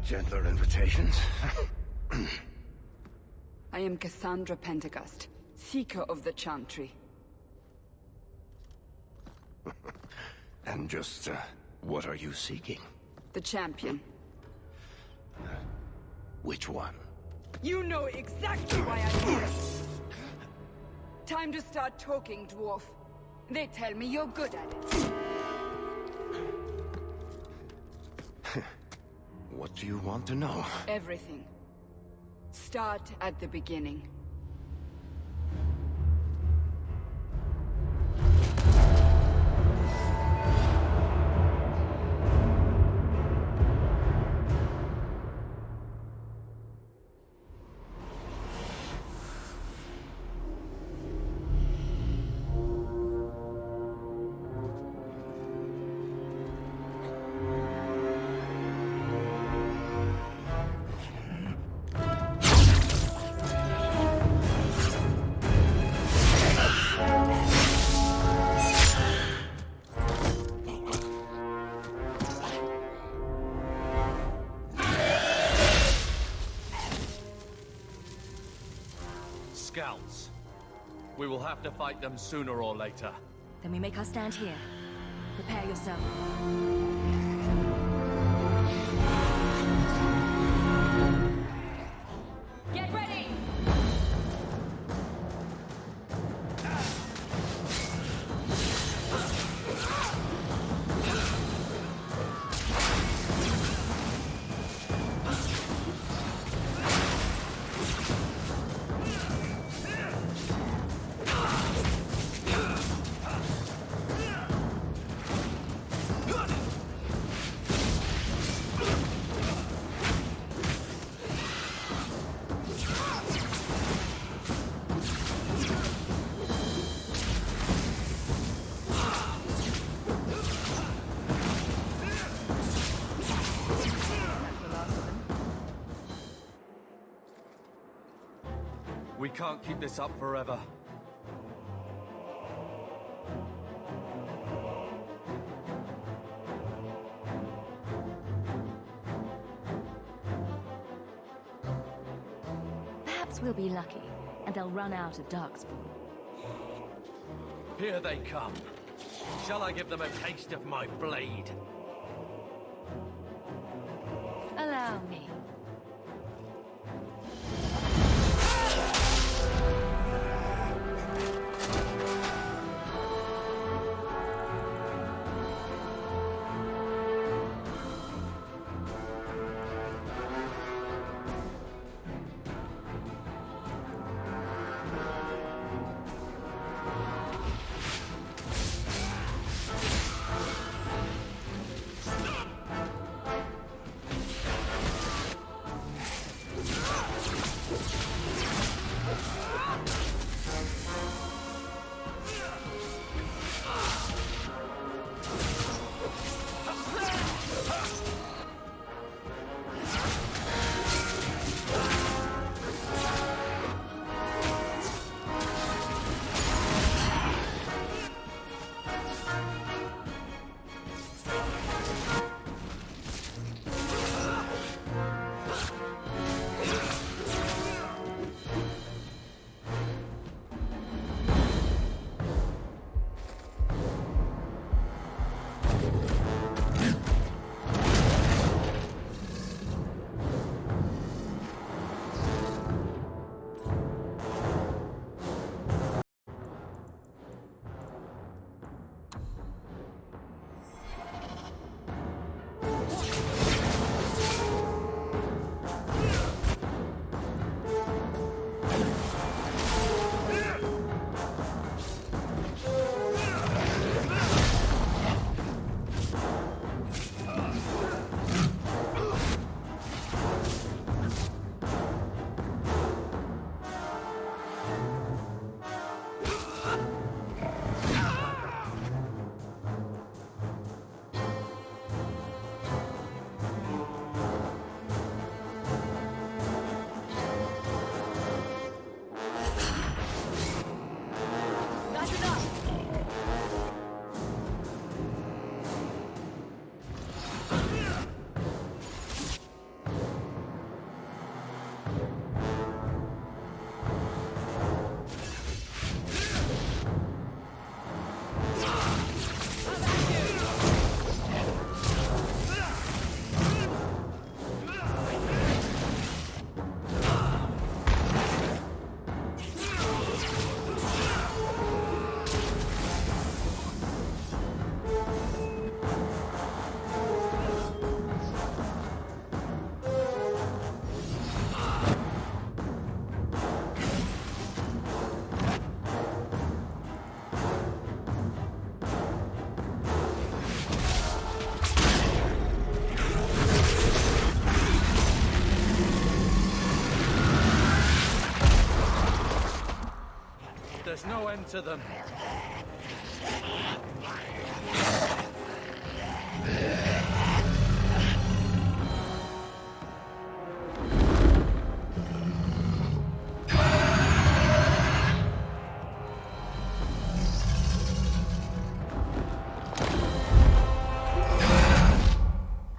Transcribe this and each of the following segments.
Gentler invitations? I am Cassandra Pentecost, Seeker of the Chantry. And just, what are you seeking? The champion. Which one? You know exactly why I'm here! Time to start talking, dwarf. They tell me you're good at it. What do you want to know? Everything. Start at the beginning. Scouts. We will have to fight them sooner or later. Then we make our stand here. Prepare yourself. Get ready! We can't keep this up forever. Perhaps we'll be lucky, and they'll run out of Darkspawn. Here they come. Shall I give them a taste of my blade? Allow me. There's no end to them.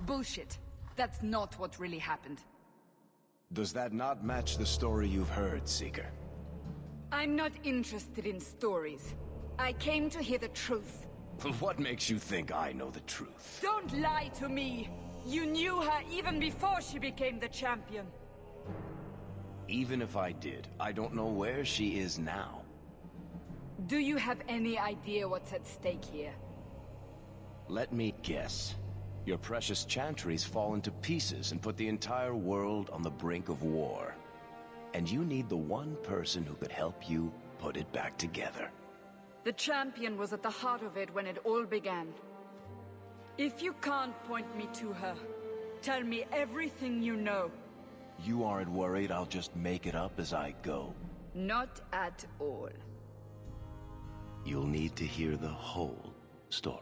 Bullshit. That's not what really happened. Does that not match the story you've heard, Seeker? I'm not interested in stories. I came to hear the truth. What makes you think I know the truth? Don't lie to me! You knew her even before she became the champion. Even if I did, I don't know where she is now. Do you have any idea what's at stake here? Let me guess. Your precious chantries fall into pieces and put the entire world on the brink of war. And you need the one person who could help you put it back together. The champion was at the heart of it when it all began. If you can't point me to her, tell me everything you know. You aren't worried I'll just make it up as I go? Not at all. You'll need to hear the whole story.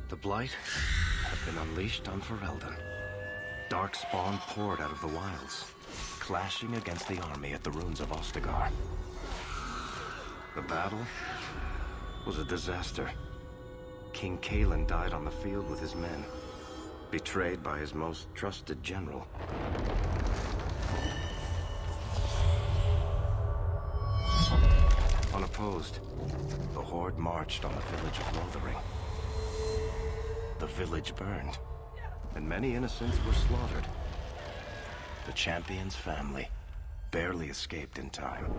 The Blight had been unleashed on Ferelden. Dark spawn poured out of the wilds, clashing against the army at the ruins of Ostargar. The battle was a disaster. King Cailan died on the field with his men, betrayed by his most trusted general. Unopposed, the Horde marched on the village of Lothering. The village burned, and many innocents were slaughtered. The champion's family barely escaped in time.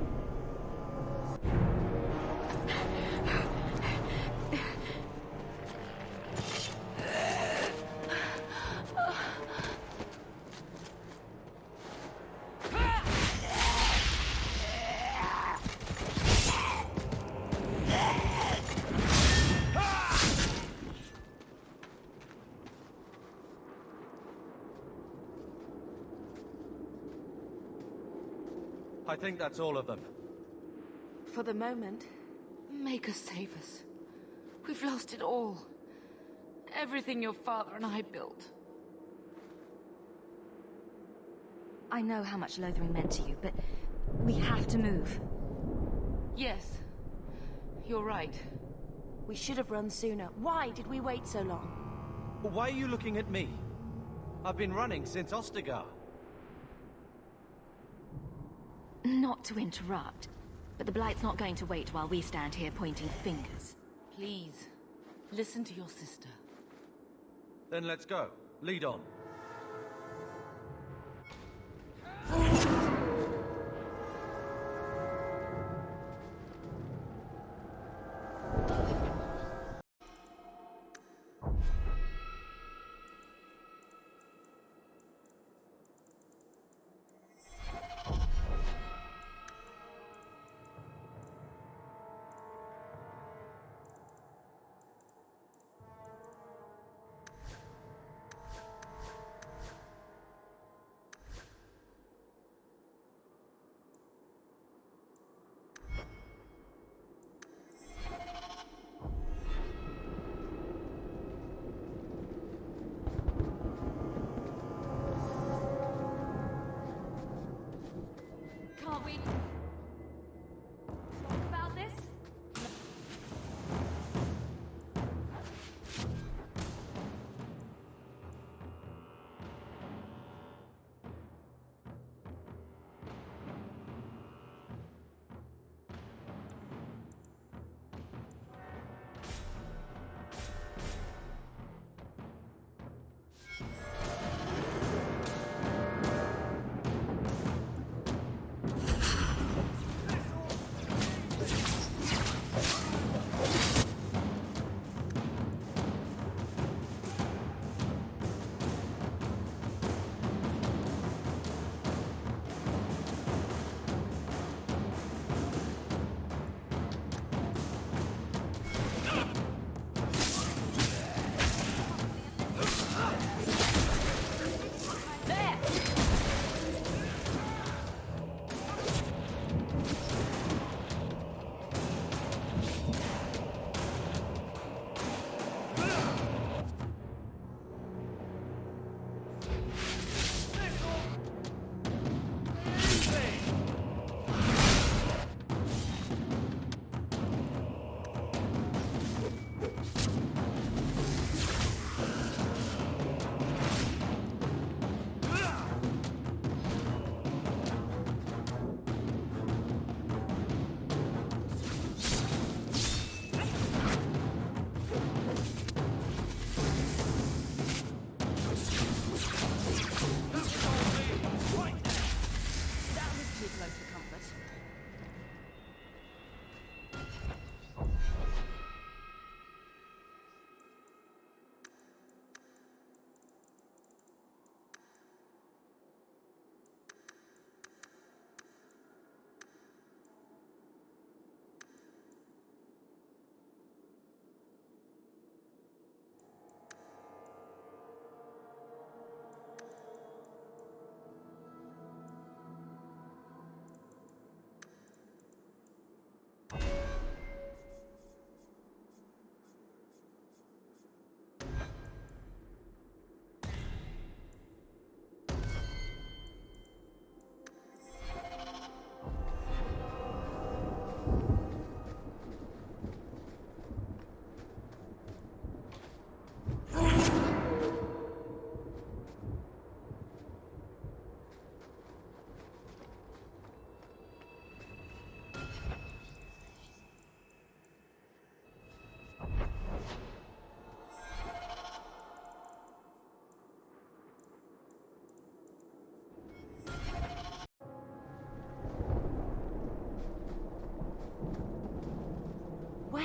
I think that's all of them. For the moment, make us save us. We've lost it all. Everything your father and I built. I know how much Lothering meant to you, but we have to move. Yes, you're right. We should have run sooner. Why did we wait so long? Why are you looking at me? I've been running since Ostargar. Not to interrupt, but the Blight's not going to wait while we stand here pointing fingers. Please, listen to your sister. Then let's go. Lead on.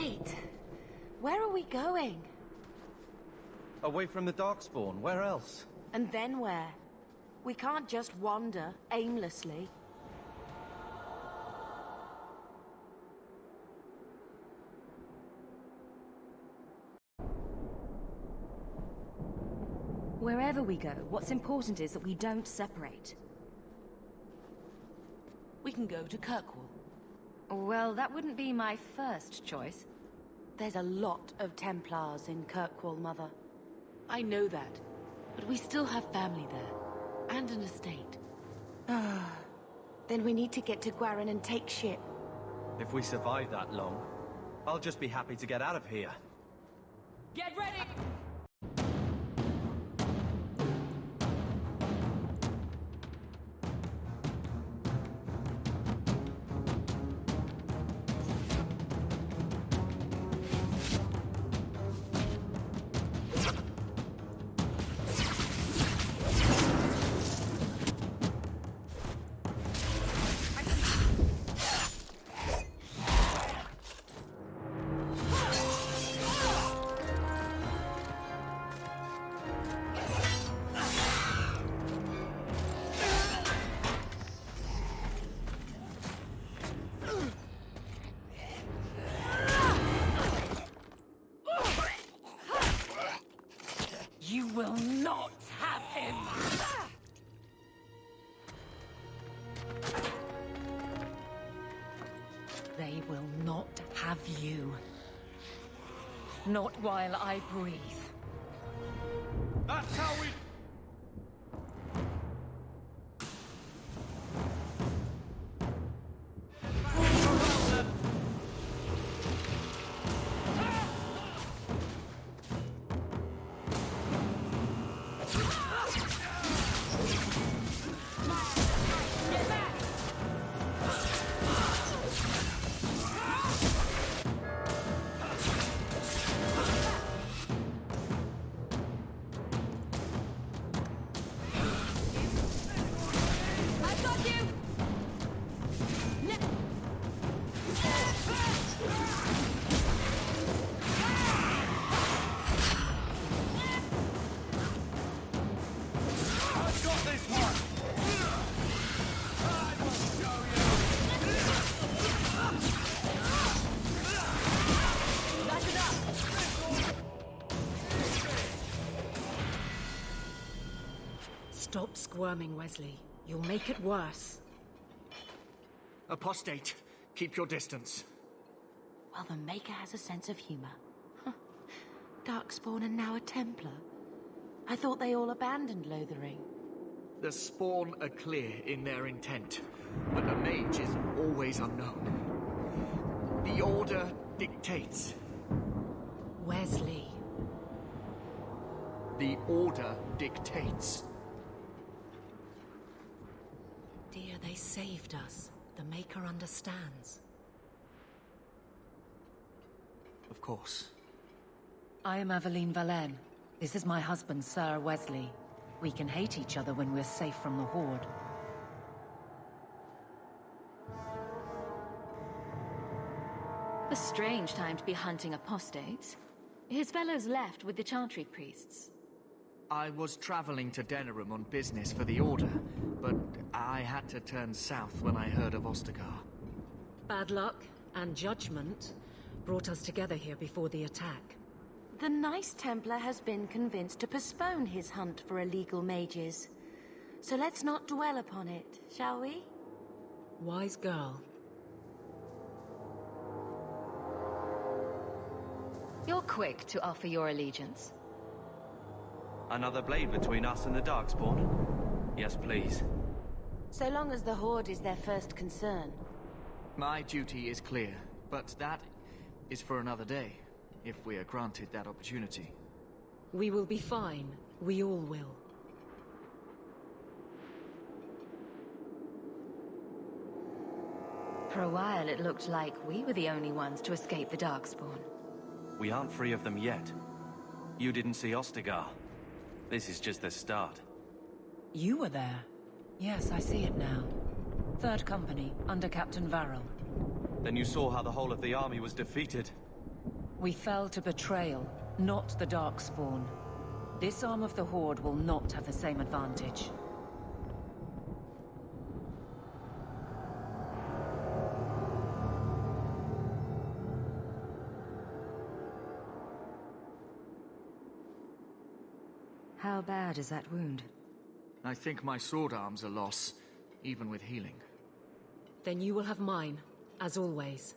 Wait. Where are we going? Away from the Darkspawn, where else? And then where? We can't just wander aimlessly. Wherever we go, what's important is that we don't separate. We can go to Kirkwall. Well, that wouldn't be my first choice. There's a lot of Templars in Kirkwall, Mother. I know that, but we still have family there, and an estate. Then we need to get to Gwarin and take ship. If we survive that long, I'll just be happy to get out of here. Get ready! You will not have him! They will not have you. Not while I breathe. That's how we... Stop squirming, Wesley. You'll make it worse. Apostate, keep your distance. Well, the Maker has a sense of humor. Darkspawn and now a Templar. I thought they all abandoned Lothering. The Spawn are clear in their intent, but the Mage is always unknown. The Order dictates. Wesley. The Order dictates. Dear, they saved us. The Maker understands. Of course. I am Aveline Valenne. This is my husband, Sir Wesley. We can hate each other when we're safe from the Horde. A strange time to be hunting apostates. His fellows left with the Chantry priests. I was traveling to Denerim on business for the Order, but I had to turn south when I heard of Ostargar. Bad luck and judgment brought us together here before the attack. The nice Templar has been convinced to postpone his hunt for illegal mages. So let's not dwell upon it, shall we? Wise girl. You're quick to offer your allegiance. Another blade between us and the Darkspawn? Yes, please. So long as the Horde is their first concern. My duty is clear, but that is for another day, if we are granted that opportunity. We will be fine. We all will. For a while, it looked like we were the only ones to escape the Darkspawn. We aren't free of them yet. You didn't see Ostargar. This is just the start. You were there. Yes, I see it now. Third Company, under Captain Varrel. Then you saw how the whole of the army was defeated. We fell to betrayal, not the Darkspawn. This arm of the Horde will not have the same advantage. How bad is that wound? I think my sword arm's a loss, even with healing. Then you will have mine, as always.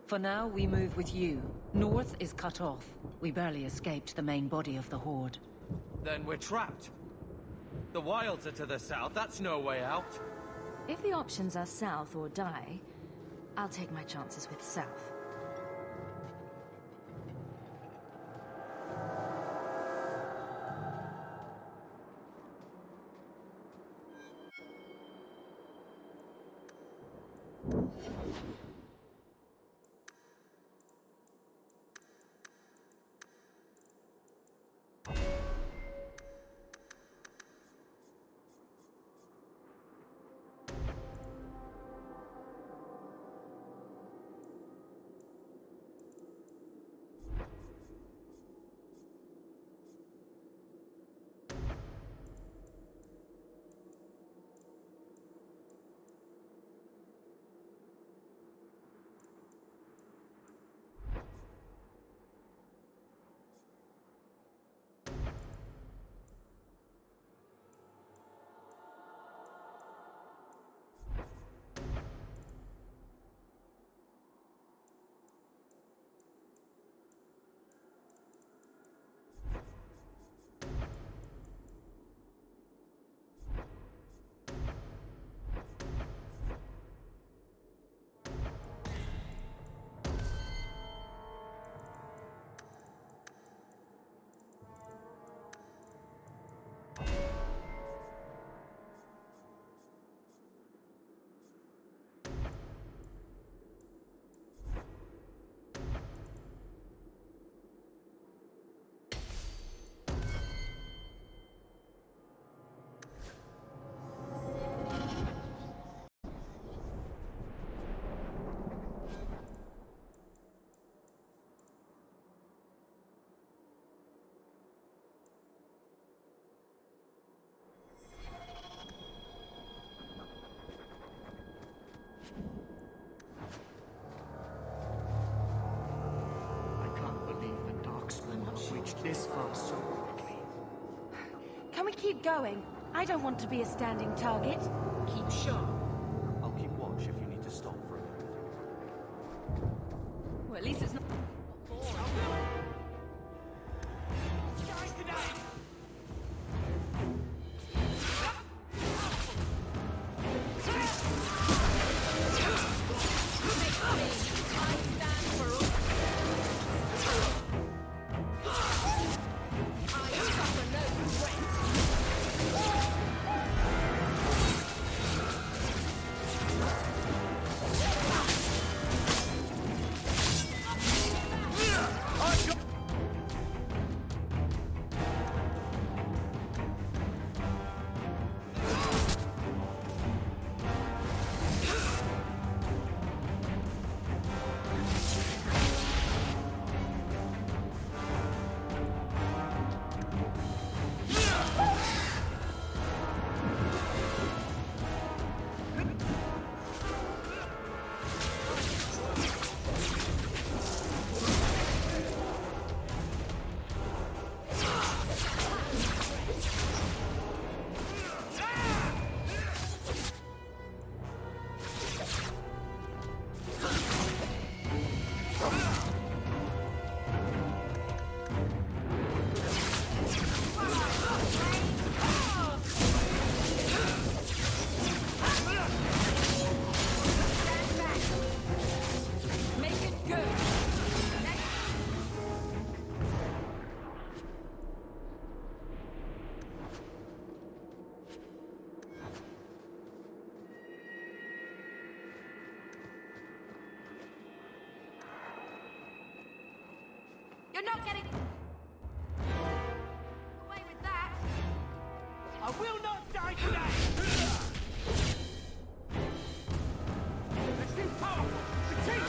For now, we move with you. North is cut off. We barely escaped the main body of the Horde. Then we're trapped. The wilds are to the south, that's no way out. If the options are south or die, I'll take my chances with south. This far so quickly. Can we keep going? I don't want to be a standing target. Keep sharp. I'll keep watch if you need to stop for a minute. Well, at least it's not... You're not getting away with that. I will not die today! Let's be powerful! Retreat!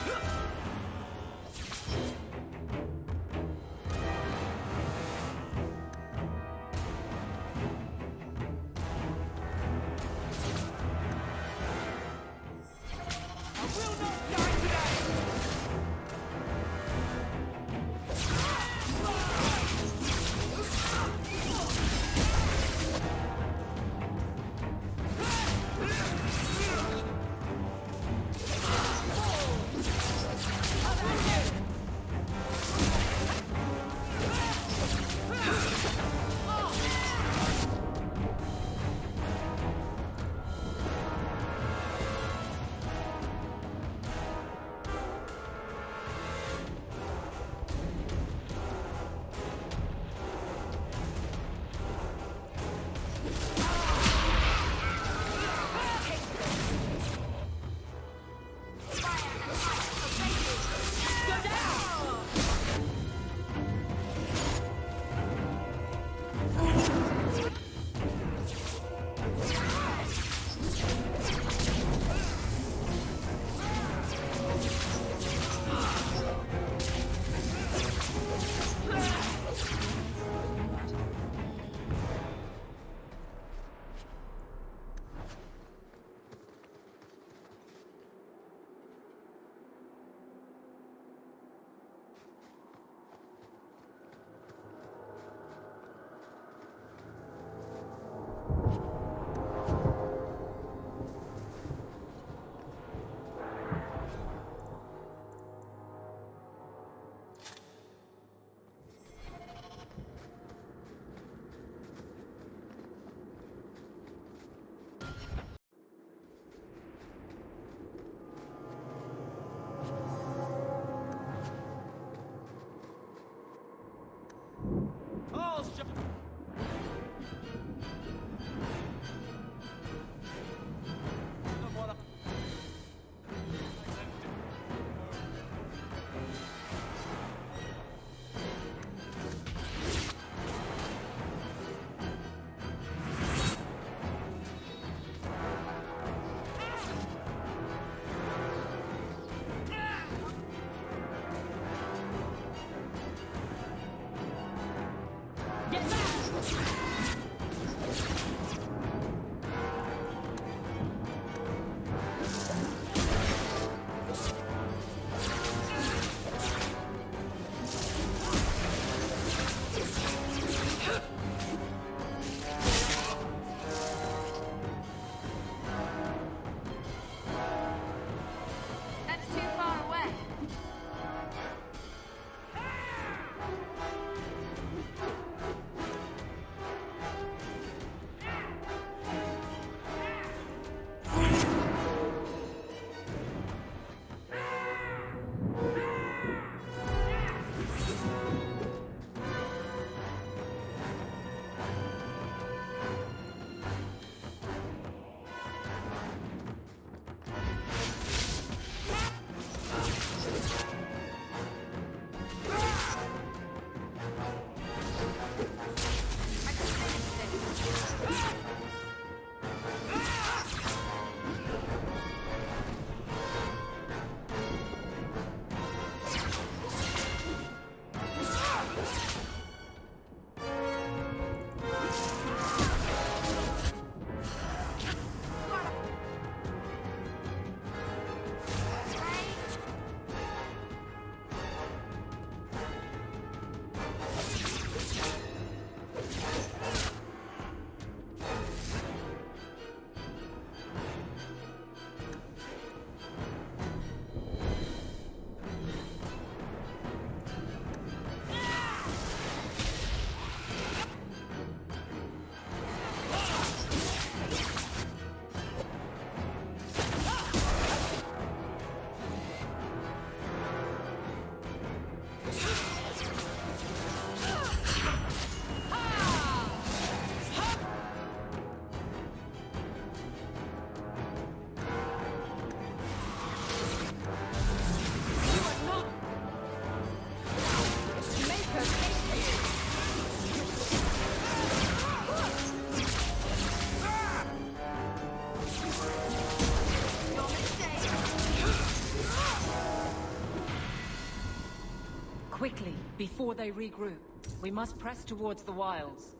Before they regroup, we must press towards the wilds.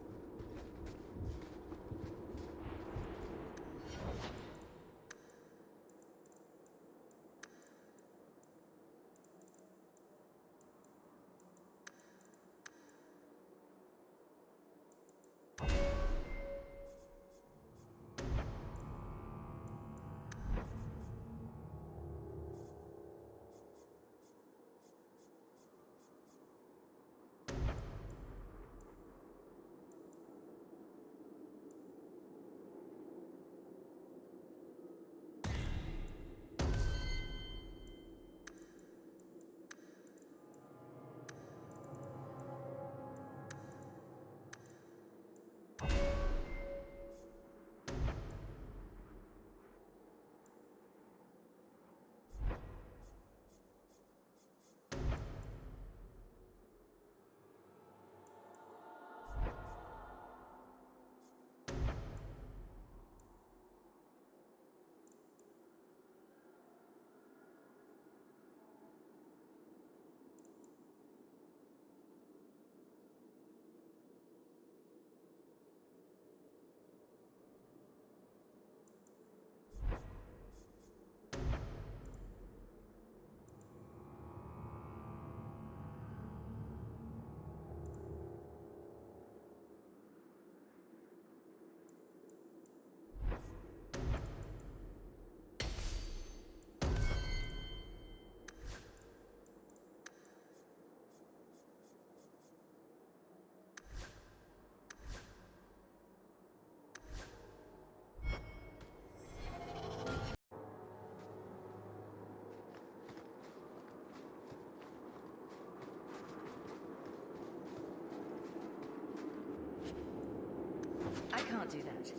I can't do that.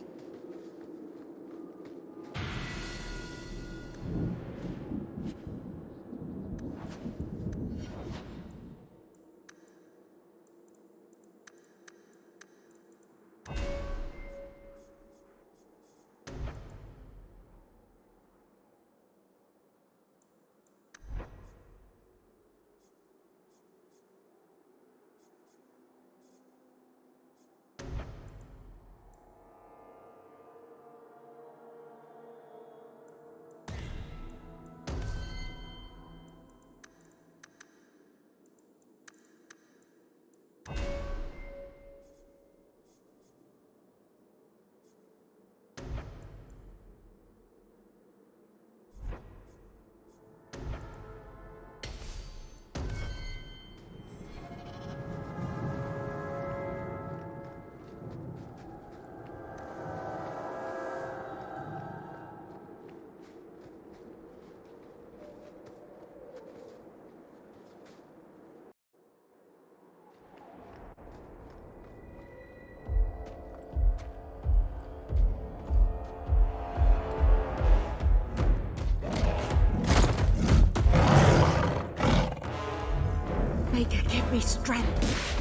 Maker, give me strength.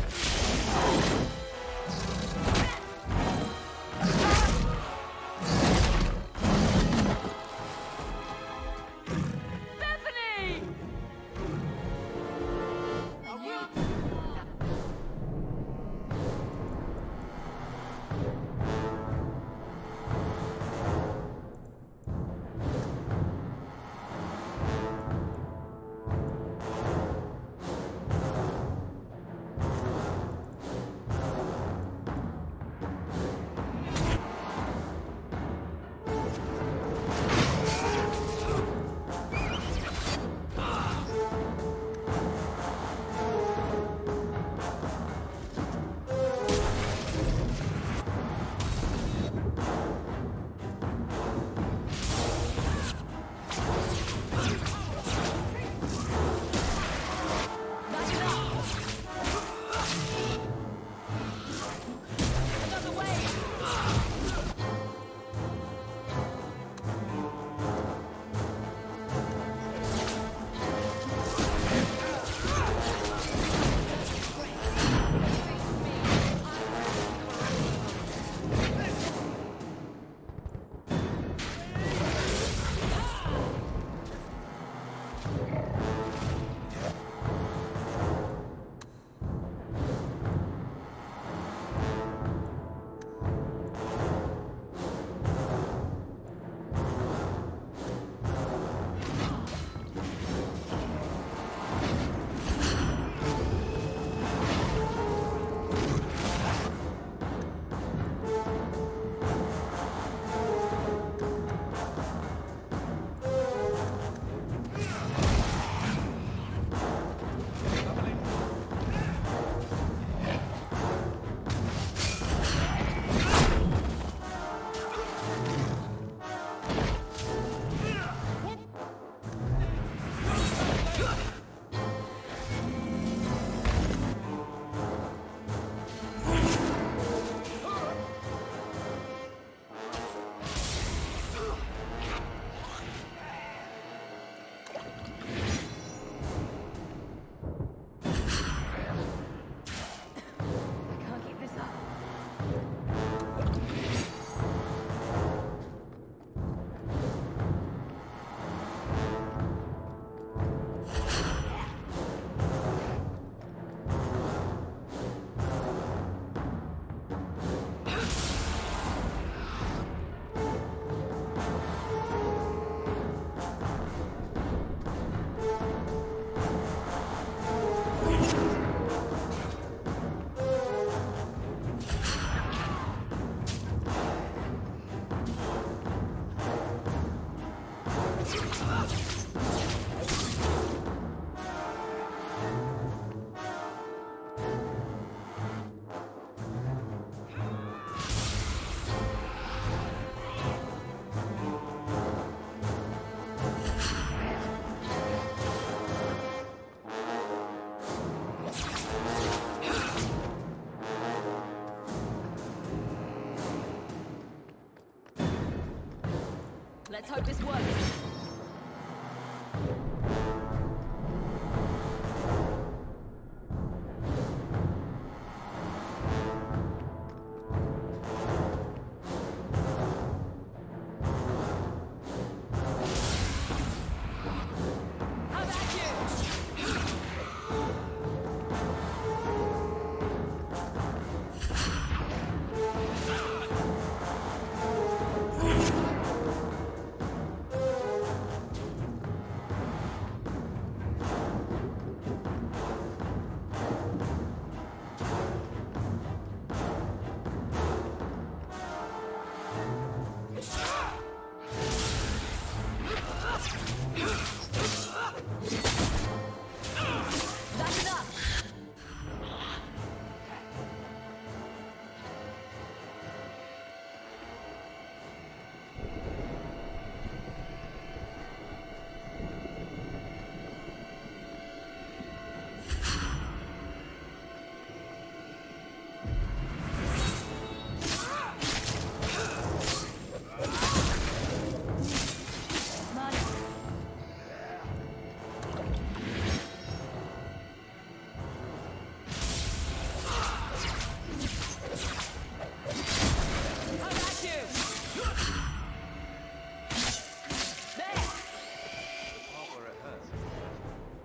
Let's hope this works.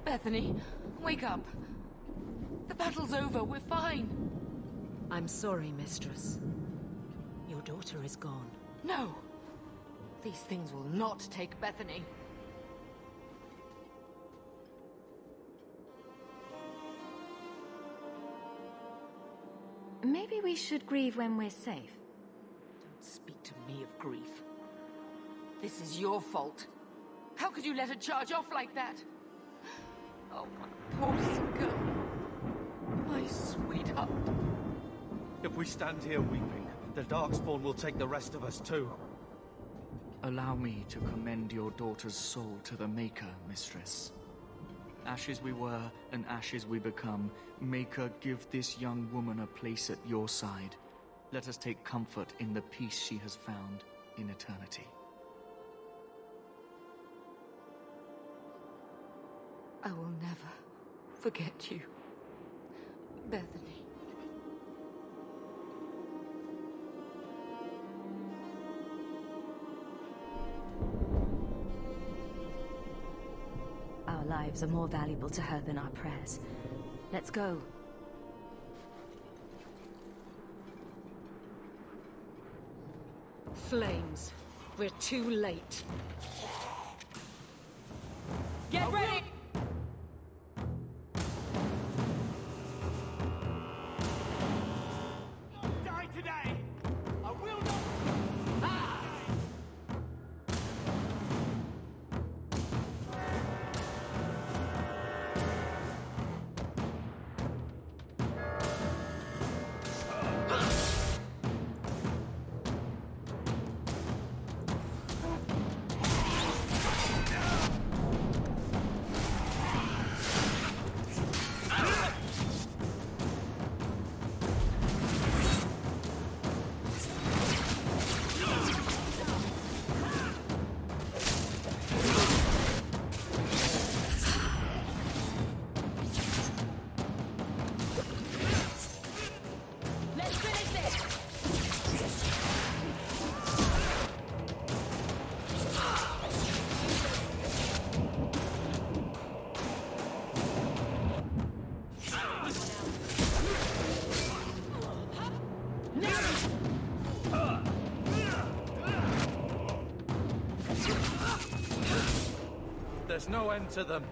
Bethany, wake up. The battle's over. We're fine. I'm sorry, mistress. Your daughter is gone. No. These things will not take Bethany. Maybe we should grieve when we're safe. Don't speak to me of grief. This is your fault. How could you let her charge off like that? Oh, my poor little girl. My sweetheart. If we stand here weeping, the Darkspawn will take the rest of us too. Allow me to commend your daughter's soul to the Maker, mistress. Ashes we were, and ashes we become. Maker, give this young woman a place at your side. Let us take comfort in the peace she has found in eternity. I will never forget you, Bethany. Our lives are more valuable to her than our prayers. Let's go. Flames. We're too late. Get ready! Die today! I will not! There's no end to them.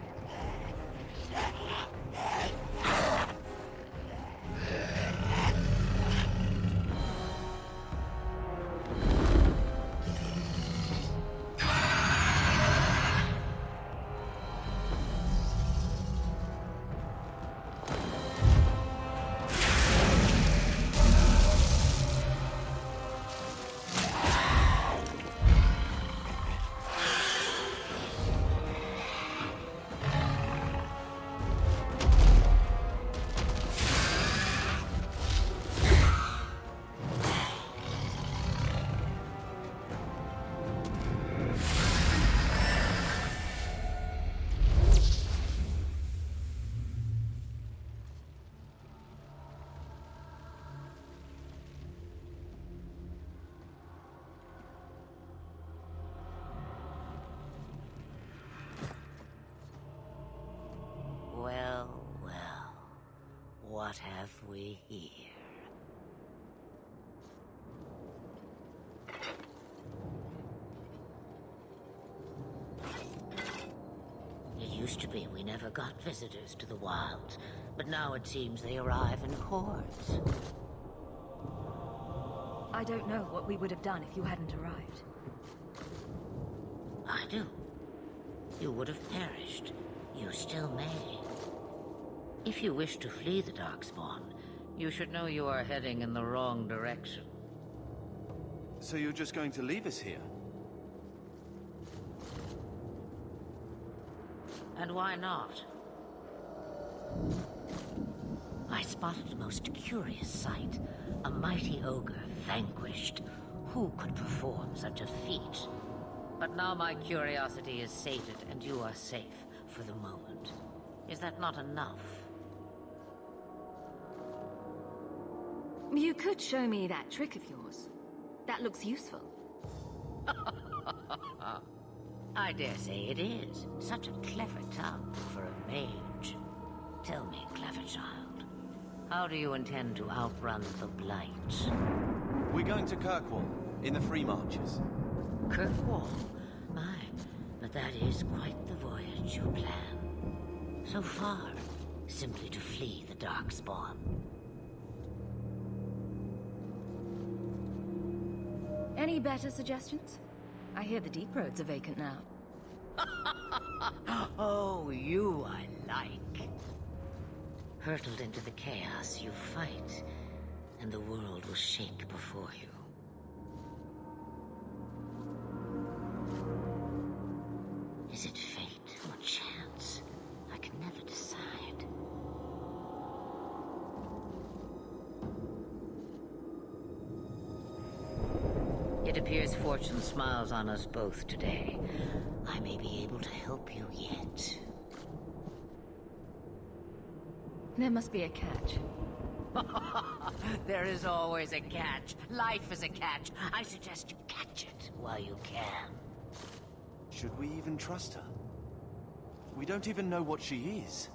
we hear? It used to be we never got visitors to the wilds, but now it seems they arrive in hordes. I don't know what we would have done if you hadn't arrived. I do. You would have perished. You still may. If you wish to flee the Darkspawn, you should know you are heading in the wrong direction. So you're just going to leave us here? And why not? I spotted a most curious sight. A mighty ogre vanquished. Who could perform such a feat? But now my curiosity is sated and you are safe for the moment. Is that not enough? You could show me that trick of yours. That looks useful. I dare say it is. Such a clever tongue for a mage. Tell me, clever child, how do you intend to outrun the Blight? We're going to Kirkwall, in the Free Marches. Kirkwall? My, but that is quite the voyage you plan. So far, simply to flee the Darkspawn. Any better suggestions? I hear the deep roads are vacant now. Oh, you I like. Hurtled into the chaos, you fight, and the world will shake before you. Is it fate or chance? I can never decide. It appears fortune smiles on us both today. I may be able to help you yet. There must be a catch. There is always a catch. Life is a catch. I suggest you catch it while you can. Should we even trust her? We don't even know what she is.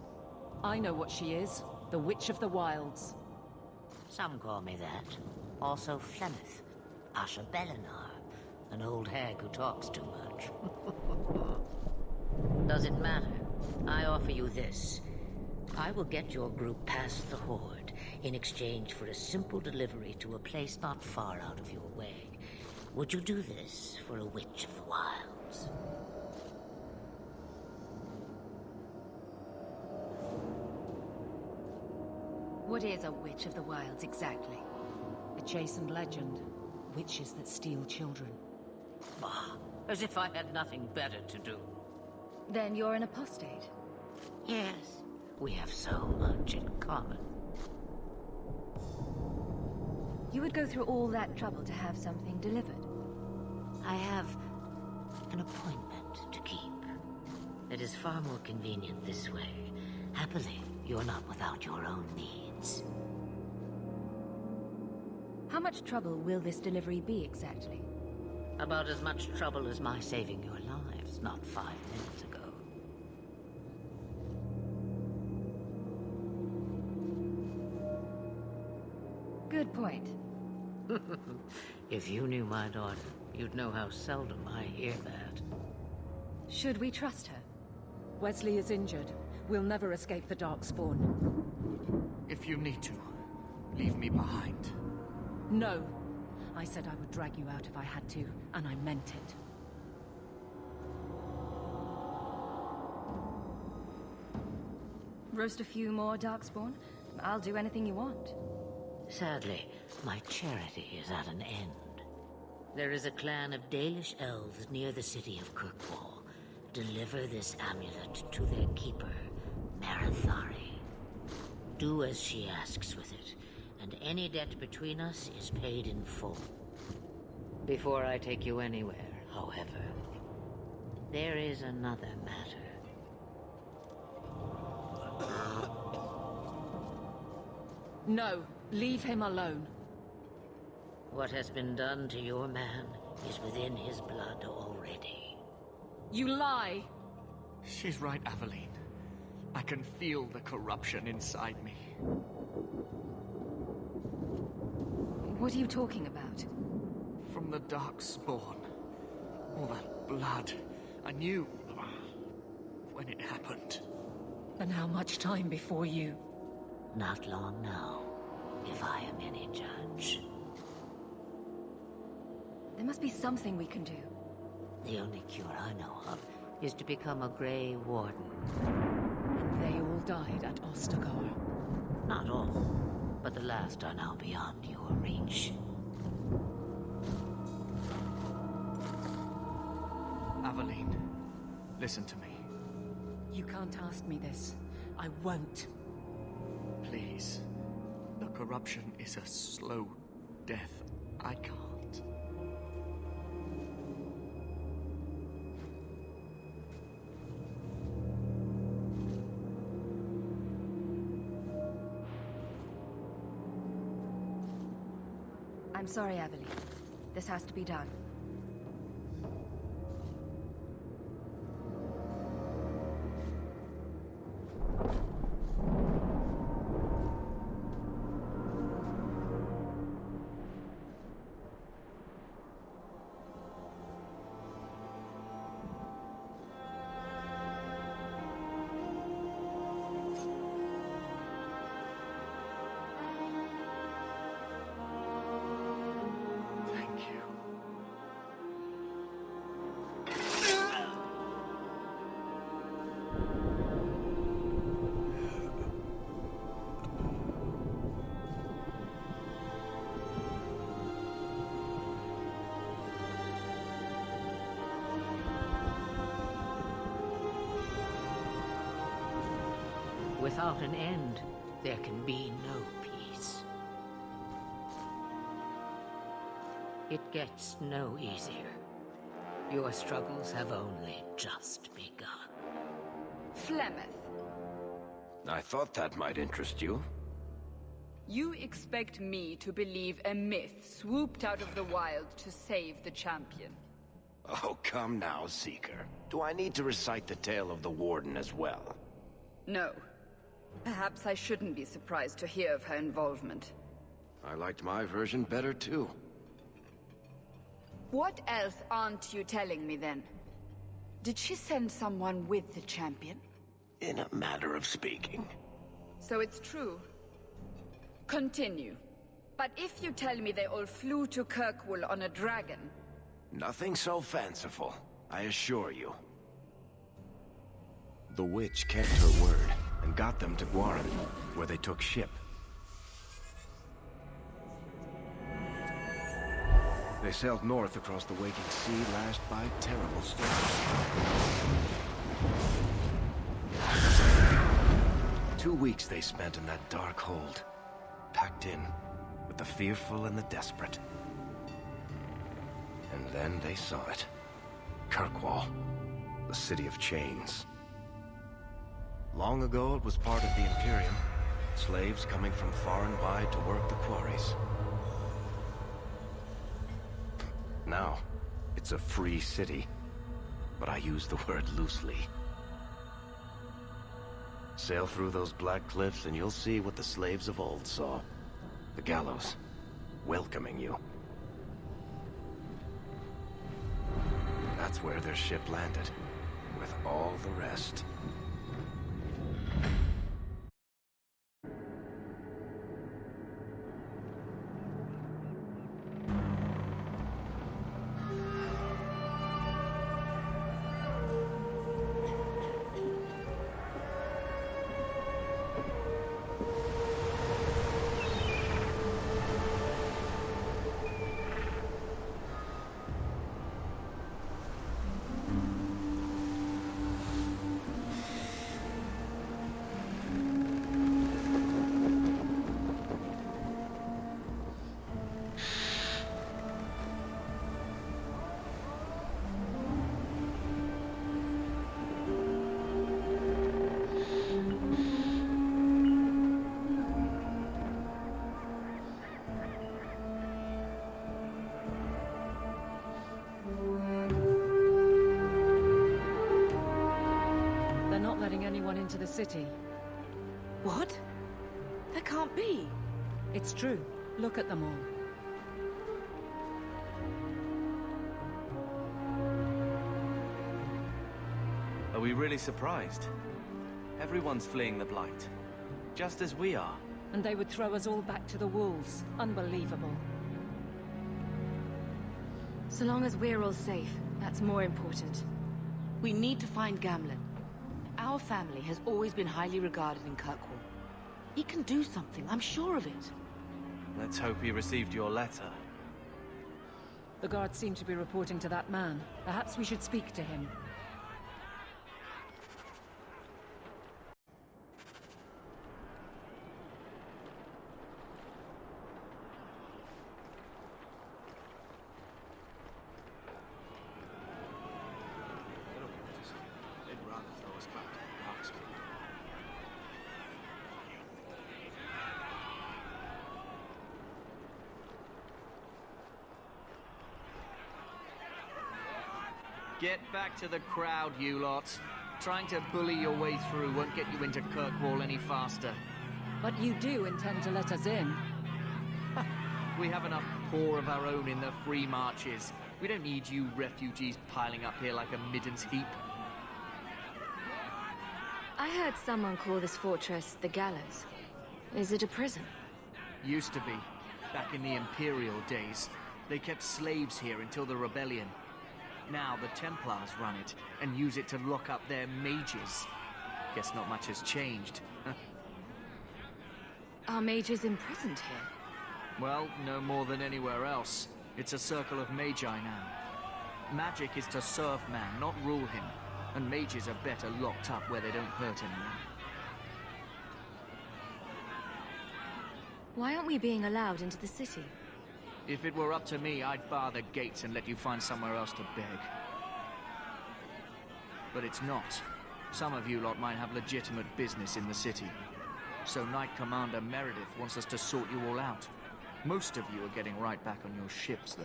I know what she is. The Witch of the Wilds. Some call me that. Also Flemeth. Asha Belinar. An old hag who talks too much. Does it matter? I offer you this. I will get your group past the Horde in exchange for a simple delivery to a place not far out of your way. Would you do this for a Witch of the Wilds? What is a Witch of the Wilds exactly? A chastened legend. Witches that steal children. Bah, as if I had nothing better to do. Then you're an apostate. Yes, we have so much in common. You would go through all that trouble to have something delivered? I have an appointment to keep. It is far more convenient this way. Happily, you're not without your own needs. How much trouble will this delivery be exactly? About as much trouble as my saving your lives not 5 minutes ago. Good point. If you knew my daughter, you'd know how seldom I hear that. Should we trust her? Wesley is injured. We'll never escape the Darkspawn. If you need to, leave me behind. No. I said I would drag you out if I had to, and I meant it. Roast a few more Darkspawn? I'll do anything you want. Sadly, my charity is at an end. There is a clan of Dalish elves near the city of Kirkwall. Deliver this amulet to their keeper, Marathari. Do as she asks with it, and any debt between us is paid in full. Before I take you anywhere, however, there is another matter. No, leave him alone. What has been done to your man is within his blood already. You lie! She's right, Aveline. I can feel the corruption inside me. What are you talking about? From the Darkspawn. All that blood. I knew when it happened. And how much time before you? Not long now, if I am any judge. There must be something we can do. The only cure I know of is to become a Grey Warden. And they all died at Ostargar. Not all, but the last are now beyond your reach. Aveline, listen to me. You can't ask me this. I won't. Please. The corruption is a slow death. I can't. I'm sorry, Aveline. This has to be done. Without an end, there can be no peace. It gets no easier. Your struggles have only just begun. Flemeth, I thought that might interest you. you expect me to believe a myth swooped out of the wild to save the champion? Oh, come now, Seeker. Do I need to recite the tale of the Warden as well? No. Perhaps I shouldn't be surprised to hear of her involvement. I liked my version better, too. What else aren't you telling me, then? Did she send someone with the champion? In a matter of speaking. So it's true. Continue. But if you tell me they all flew to Kirkwall on a dragon... Nothing so fanciful, I assure you. The witch kept her word, and got them to Guaran, where they took ship. They sailed north across the waking sea, lashed by terrible storms. 2 weeks they spent in that dark hold, packed in with the fearful and the desperate. And then they saw it. Kirkwall, the city of chains. Long ago it was part of the Imperium, slaves coming from far and wide to work the quarries. Now, it's a free city, but I use the word loosely. Sail through those black cliffs and you'll see what the slaves of old saw. The gallows, welcoming you. That's where their ship landed, with all the rest. Into the city. What? That can't be. It's true. Look at them all. Are we really surprised? Everyone's fleeing the Blight. Just as we are. And they would throw us all back to the wolves. Unbelievable. So long as we're all safe, that's more important. We need to find Gamlen. Our family has always been highly regarded in Kirkwall. He can do something, I'm sure of it. Let's hope he received your letter. The guards seem to be reporting to that man. Perhaps we should speak to him. Get back to the crowd, you lot. Trying to bully your way through won't get you into Kirkwall any faster. But you do intend to let us in. We have enough poor of our own in the free marches. We don't need you refugees piling up here like a middens heap. I heard someone call this fortress the Gallows. Is it a prison? Used to be. Back in the Imperial days. They kept slaves here until the rebellion. Now the Templars run it, and use it to lock up their mages. Guess not much has changed. Are mages imprisoned here? Well, no more than anywhere else. It's a circle of magi now. Magic is to serve man, not rule him. And mages are better locked up where they don't hurt anyone. Why aren't we being allowed into the city? If it were up to me, I'd bar the gates and let you find somewhere else to beg. But it's not. Some of you lot might have legitimate business in the city. So Knight Commander Meredith wants us to sort you all out. Most of you are getting right back on your ships, though.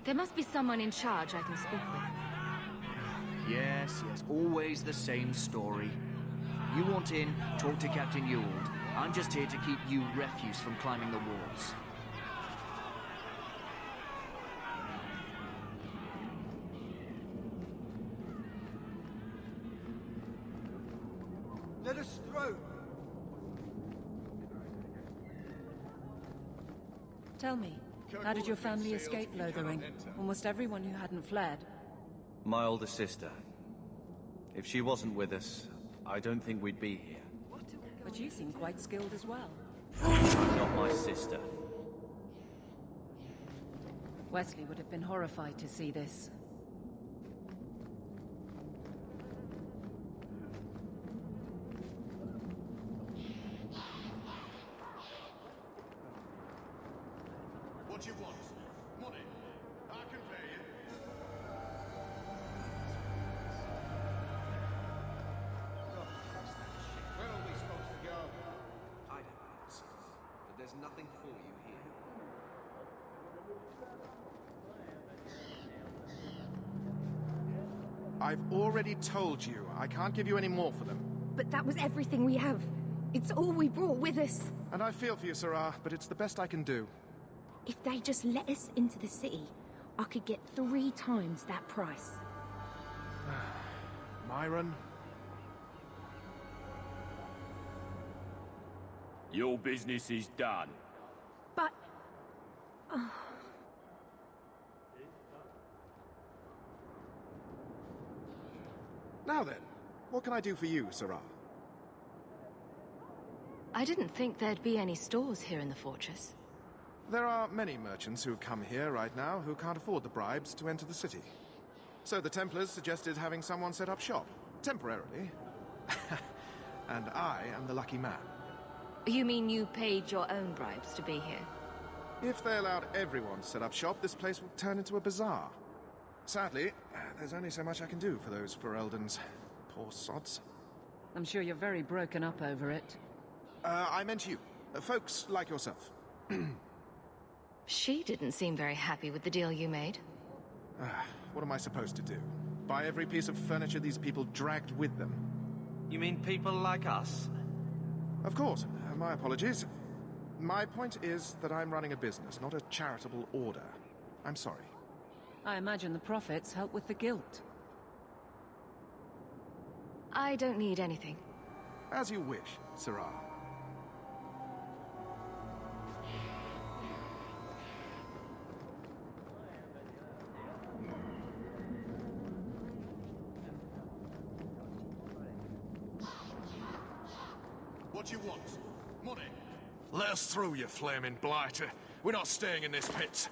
There must be someone in charge I can speak with. Yes, always the same story. You want in, talk to Captain Ewald. I'm just here to keep you refuse from climbing the walls. Let us through! Tell me, how did your family escape Lothering? Almost everyone who hadn't fled. My older sister. If she wasn't with us, I don't think we'd be here. But you seem quite skilled as well. Not my sister. Wesley would have been horrified to see this. What do you want? Money? I can pay you. Where are we supposed to go? I don't know, sir, but there's nothing for you here. I've already told you, I can't give you any more for them. But that was everything we have. It's all we brought with us. And I feel for you, Sarah, but it's the best I can do. If they just let us into the city, I could get 3 times that price. Myron? Your business is done. But... Now then, what can I do for you, Sarah? I didn't think there'd be any stores here in the fortress. There are many merchants who come here right now who can't afford the bribes to enter the city. So the Templars suggested having someone set up shop, temporarily. And I am the lucky man. You mean you paid your own bribes to be here? If they allowed everyone to set up shop, this place would turn into a bazaar. Sadly, there's only so much I can do for those Fereldans. Poor sods. I'm sure you're very broken up over it. I meant you. Folks like yourself. She didn't seem very happy with the deal you made. What am I supposed to do? Buy every piece of furniture these people dragged with them? You mean people like us? Of course. My apologies. My point is that I'm running a business, not a charitable order. I'm sorry. I imagine the profits help with the guilt. I don't need anything. As you wish, Sirrah. What do you want? Money? Let us through, you flaming blighter. We're not staying in this pit.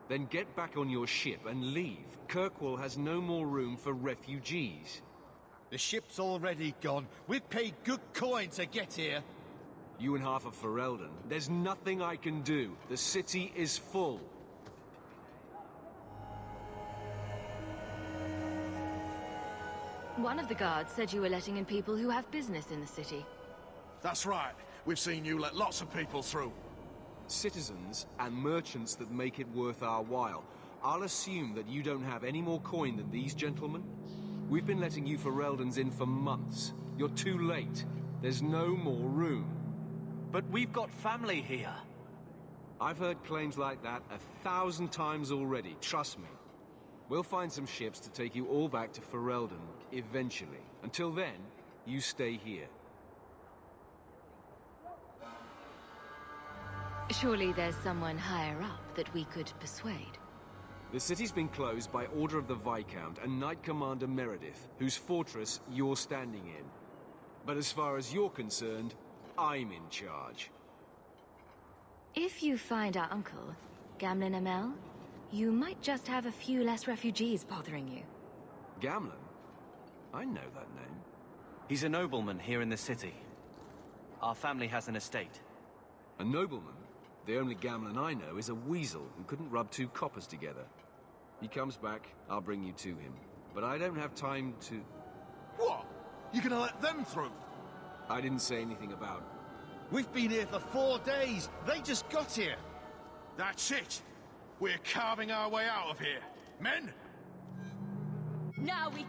Then get back on your ship and leave. Kirkwall has no more room for refugees. The ship's already gone. We've paid good coin to get here. You and half of Ferelden. There's nothing I can do. The city is full. One of the guards said you were letting in people who have business in the city. That's right. We've seen you let lots of people through. Citizens and merchants that make it worth our while. I'll assume that you don't have any more coin than these gentlemen. We've been letting you Fereldans in for months. You're too late. There's no more room. But we've got family here. I've heard claims like that 1,000 times already, trust me. We'll find some ships to take you all back to Ferelden, eventually. Until then, you stay here. Surely there's someone higher up that we could persuade. The city's been closed by order of the Viscount and Knight Commander Meredith, whose fortress you're standing in. But as far as you're concerned, I'm in charge. If you find our uncle, Gamlen Amel, you might just have a few less refugees bothering you. Gamlen? I know that name. He's a nobleman here in the city. Our family has an estate. A nobleman? The only Gamlen I know is a weasel who couldn't rub two coppers together. He comes back, I'll bring you to him. But I don't have time to... What? You're gonna let them through? I didn't say anything about... We've been here for 4 days. They just got here. That's it. We're carving our way out of here. Men? Now we...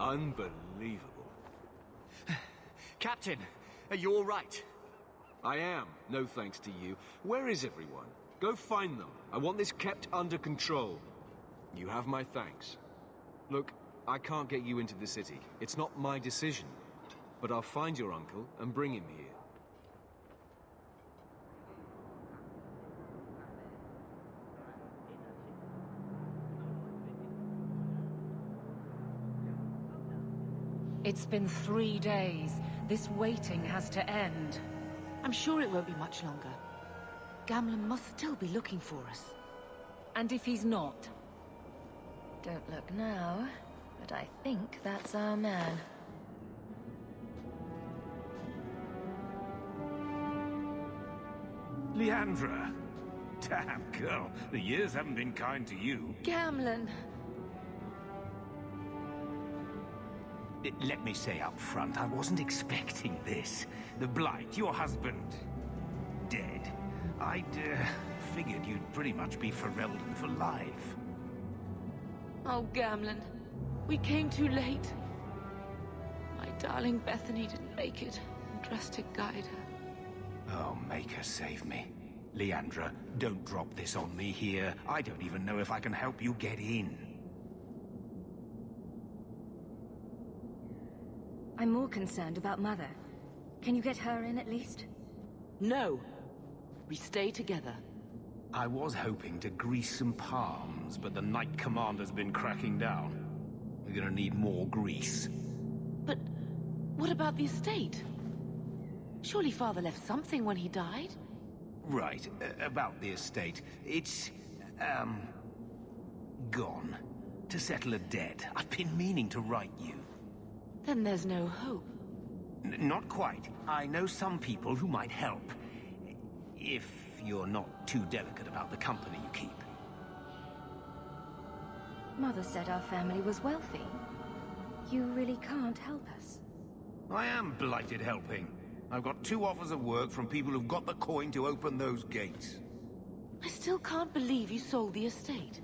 Unbelievable. Captain, are you all right? I am, no thanks to you. Where is everyone? Go find them. I want this kept under control. You have my thanks. Look, I can't get you into the city. It's not my decision. But I'll find your uncle and bring him here. It's been 3 days. This waiting has to end. I'm sure it won't be much longer. Gamlen must still be looking for us. And if he's not? Don't look now, but I think that's our man. Leandra! Damn, girl, the years haven't been kind to you. Gamlen. Let me say up front, I wasn't expecting this. The Blight, your husband, dead. I'd figured you'd pretty much be Ferelden for life. Oh, Gamlen. We came too late. My darling Bethany didn't make it. And trust to guide her. Oh, make her save me. Leandra, don't drop this on me here. I don't even know if I can help you get in. I'm more concerned about Mother. Can you get her in at least? No. We stay together. I was hoping to grease some palms, but the Knight Commander's been cracking down. We're gonna need more grease. But what about the estate? Surely Father left something when he died? Right, about the estate. It's, gone. To settle a debt. I've been meaning to write you. Then there's no hope. Not quite. I know some people who might help. If you're not too delicate about the company you keep. Mother said our family was wealthy. You really can't help us. I am blighted helping. I've got 2 offers of work from people who've got the coin to open those gates. I still can't believe you sold the estate.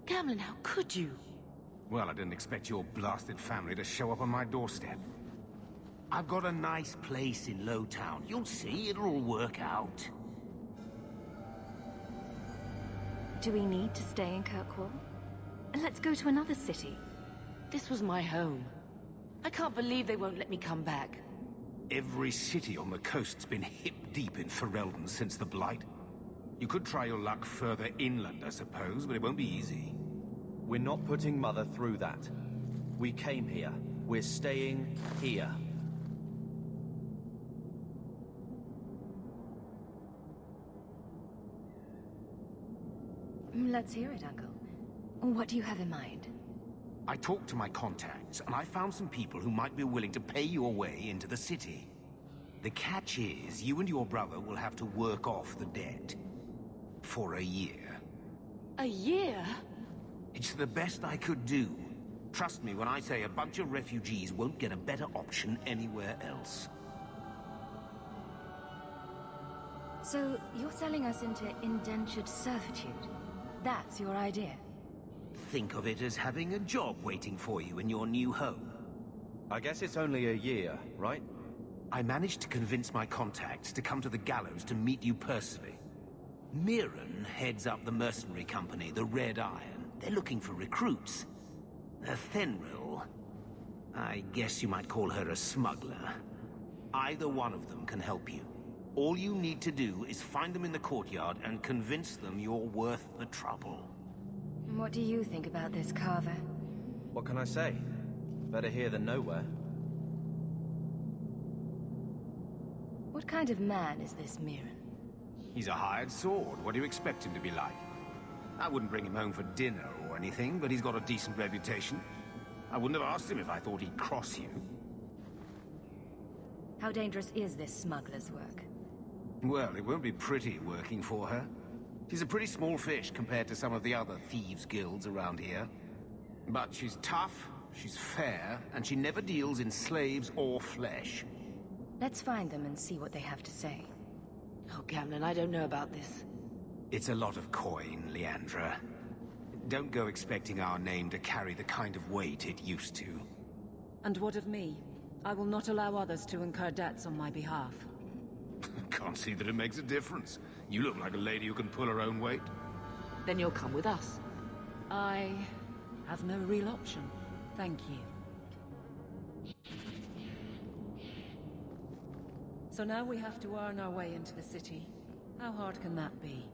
Gamlen, how could you? Well, I didn't expect your blasted family to show up on my doorstep. I've got a nice place in Lowtown. You'll see, it'll all work out. Do we need to stay in Kirkwall? Let's go to another city. This was my home. I can't believe they won't let me come back. Every city on the coast's been hip-deep in Ferelden since the Blight. You could try your luck further inland, I suppose, but it won't be easy. We're not putting Mother through that. We came here. We're staying here. Let's hear it, Uncle. What do you have in mind? I talked to my contacts, and I found some people who might be willing to pay your way into the city. The catch is, you and your brother will have to work off the debt. For a year. A year? It's the best I could do. Trust me when I say a bunch of refugees won't get a better option anywhere else. So, you're selling us into indentured servitude? That's your idea? Think of it as having a job waiting for you in your new home. I guess it's only a year, right? I managed to convince my contacts to come to the gallows to meet you personally. Mirren heads up the mercenary company, the Red Iron. They're looking for recruits. Fenrir, I guess you might call her a smuggler. Either one of them can help you. All you need to do is find them in the courtyard and convince them you're worth the trouble. What do you think about this, Carver? What can I say? Better here than nowhere. What kind of man is this Mirren? He's a hired sword. What do you expect him to be like? I wouldn't bring him home for dinner or anything, but he's got a decent reputation. I wouldn't have asked him if I thought he'd cross you. How dangerous is this smuggler's work? Well, it won't be pretty working for her. She's a pretty small fish compared to some of the other thieves' guilds around here. But she's tough, she's fair, and she never deals in slaves or flesh. Let's find them and see what they have to say. Oh, Gamlen, I don't know about this. It's a lot of coin, Leandra. Don't go expecting our name to carry the kind of weight it used to. And what of me? I will not allow others to incur debts on my behalf. Can't see that it makes a difference. You look like a lady who can pull her own weight. Then you'll come with us. I have no real option. Thank you. So now we have to earn our way into the city. How hard can that be?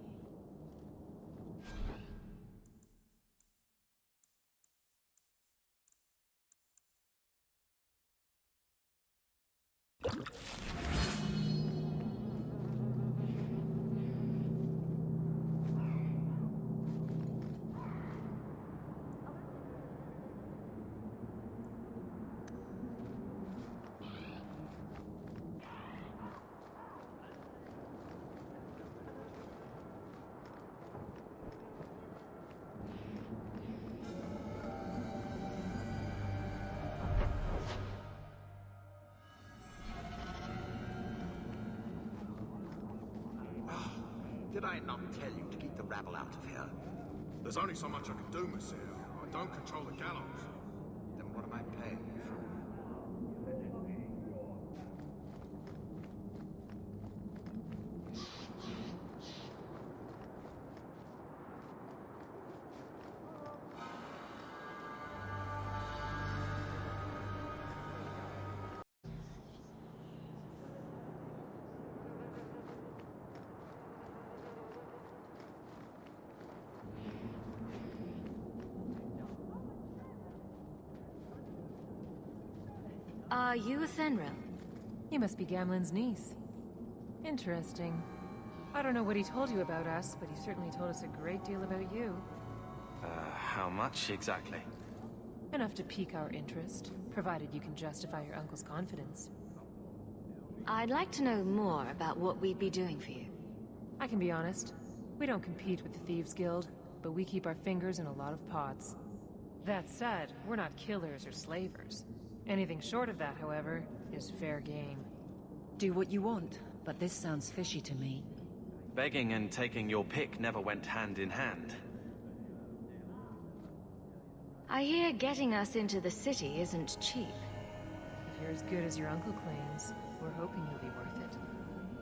Did I not tell you to keep the rabble out of here? There's only so much I can do, Monsieur. I don't control the gallows. Then what am I paying you for? Are you a Fenrir? You must be Gamlen's niece. Interesting. I don't know what he told you about us, but he certainly told us a great deal about you. How much exactly? Enough to pique our interest, provided you can justify your uncle's confidence. I'd like to know more about what we'd be doing for you. I can be honest. We don't compete with the Thieves Guild, but we keep our fingers in a lot of pots. That said, we're not killers or slavers. Anything short of that, however, is fair game. Do what you want, but this sounds fishy to me. Begging and taking your pick never went hand in hand. I hear getting us into the city isn't cheap. If you're as good as your uncle claims, we're hoping you'll be worth it.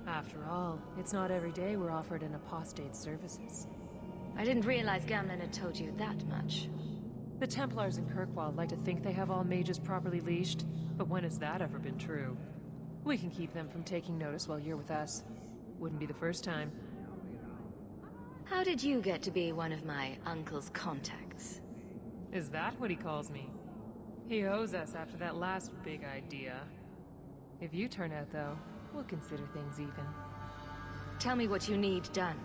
After all, it's not every day we're offered an apostate's services. I didn't realize Gamlen had told you that much. The Templars in Kirkwall like to think they have all mages properly leashed, but when has that ever been true? We can keep them from taking notice while you're with us. Wouldn't be the first time. How did you get to be one of my uncle's contacts? Is that what he calls me? He owes us after that last big idea. If you turn out, though, we'll consider things even. Tell me what you need done.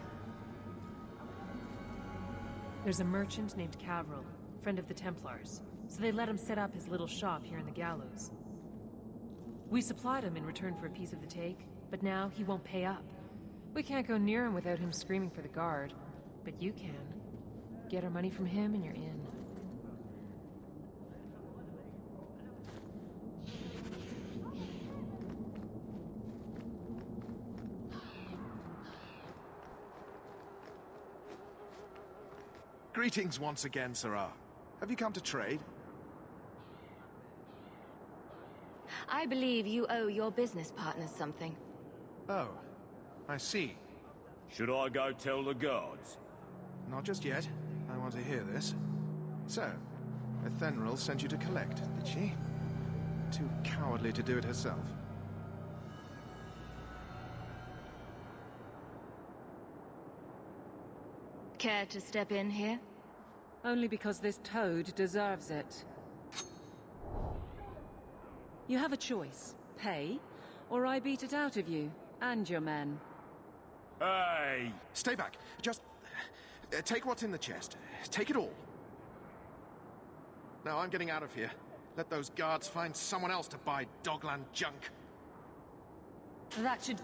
There's a merchant named Cavril, friend of the Templars, so they let him set up his little shop here in the Gallows. We supplied him in return for a piece of the take, but now he won't pay up. We can't go near him without him screaming for the guard, but you can. Get our money from him and you're in. Greetings once again, Sirrah. Have you come to trade? I believe you owe your business partners something. Oh, I see. Should I go tell the guards? Not just yet. I want to hear this. So, Ethenril sent you to collect, did she? Too cowardly to do it herself. Care to step in here? Only because this toad deserves it. You have a choice. Pay, or I beat it out of you, and your men. Hey! Stay back. Just... take what's in the chest. Take it all. Now I'm getting out of here. Let those guards find someone else to buy Dogland junk. That should...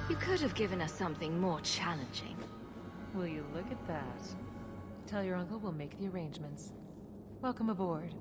You could have given us something more challenging. Will you look at that? Tell your uncle we'll make the arrangements. Welcome aboard.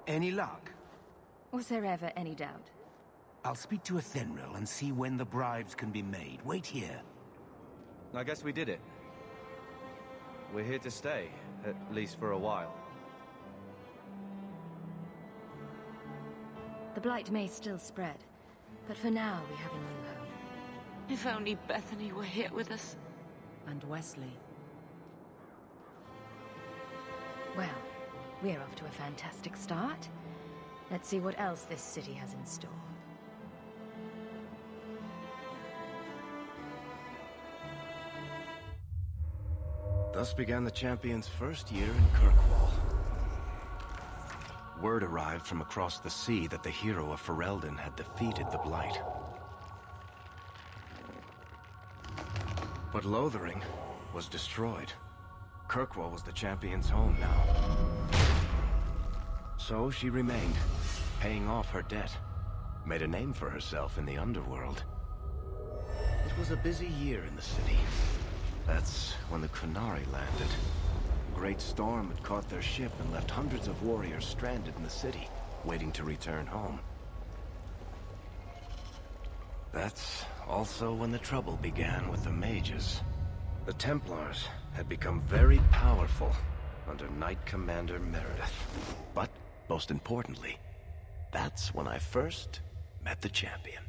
Any luck? Was there ever any doubt? I'll speak to Athenril and see when the bribes can be made. Wait here. I guess we did it. We're here to stay, at least for a while. The Blight may still spread, but for now we have a new home. If only Bethany were here with us. And Wesley. Well, we're off to a fantastic start. Let's see what else this city has in store. Thus began the champion's first year in Kirkwall. Word arrived from across the sea that the hero of Ferelden had defeated the Blight. But Lothering was destroyed. Kirkwall was the champion's home now. So she remained, paying off her debt, made a name for herself in the underworld. It was a busy year in the city. That's when the Qunari landed. A great storm had caught their ship and left hundreds of warriors stranded in the city, waiting to return home. That's also when the trouble began with the mages. The Templars had become very powerful under Knight Commander Meredith. But, most importantly, that's when I first met the champion.